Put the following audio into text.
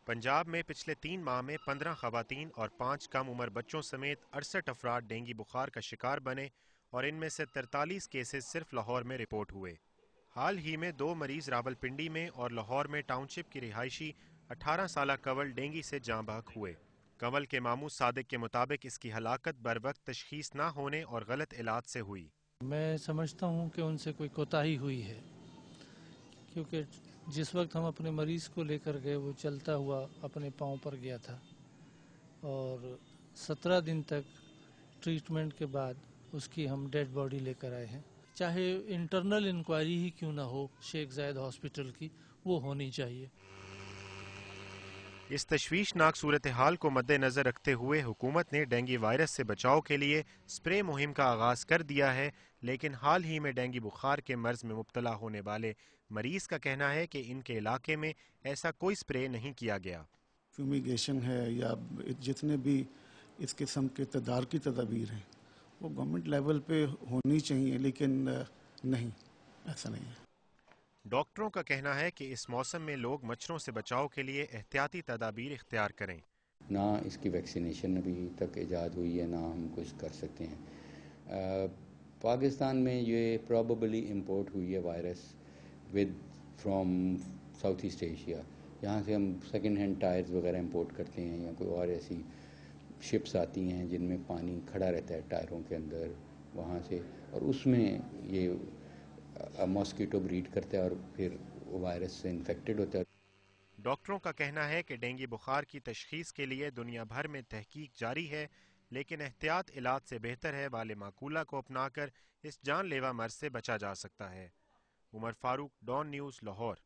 पंजाब में पिछले 3 माह में 15 खवातीन और 5 कम उम्र बच्चों समेत 68 अफराद डेंगू बुखार का शिकार बने और इनमें से 43 केसेस सिर्फ लाहौर में रिपोर्ट हुए। हाल ही में 2 मरीज रावलपिंडी में और लाहौर में टाउनशिप की रिहायशी 18 साला कंवल डेंगू से जाँ बहक हुए। कंवल के मामू सादिक के मुताबिक इसकी हलाकत बर वक्त तशखीस न होने और गलत इलाज से हुई। मैं समझता हूँ कि उनसे कोई कोताही हुई है, क्योंकि जिस वक्त हम अपने मरीज़ को लेकर गए वो चलता हुआ अपने पाँव पर गया था और 17 दिन तक ट्रीटमेंट के बाद उसकी हम डेड बॉडी लेकर आए हैं। चाहे इंटरनल इंक्वायरी ही क्यों ना हो शेख जायद हॉस्पिटल की, वो होनी चाहिए। इस तशवीशनाक सूरत हाल को मद्देनजर रखते हुए हुकूमत ने डेंगू वायरस से बचाव के लिए स्प्रे मुहिम का आगाज कर दिया है, लेकिन हाल ही में डेंगू बुखार के मर्ज में मुब्तला होने वाले मरीज का कहना है कि इनके इलाके में ऐसा कोई स्प्रे नहीं किया गया। फ्यूमिगेशन है या जितने भी इस किस्म के तदारकी तदाबीर हैं वो गवर्नमेंट लेवल पे होनी चाहिए, लेकिन नहीं, ऐसा नहीं है। डॉक्टरों का कहना है कि इस मौसम में लोग मच्छरों से बचाव के लिए एहतियाती तदाबीर इख्तियार करें। ना इसकी वैक्सीनेशन अभी तक ईजाद हुई है, ना हम कुछ कर सकते हैं। पाकिस्तान में ये प्रॉबेबली इंपोर्ट हुई है virus with from south east Asia. यहाँ से हम सेकंड हैंड टायर्स वगैरह इंपोर्ट करते हैं या कोई और ऐसी शिप्स आती हैं जिनमें पानी खड़ा रहता है टायरों के अंदर, वहाँ से, और उसमें ये मॉस्किटो ब्रीड करता है और फिर वायरस से इन्फेक्टेड होता है। डॉक्टरों का कहना है कि डेंगू बुखार की तशखीस के लिए दुनिया भर में तहकीक जारी है, लेकिन एहतियात इलाज से बेहतर है वाले माकूला को अपनाकर इस जानलेवा मर्ज से बचा जा सकता है। Umar Farooq, Dawn news, Lahore.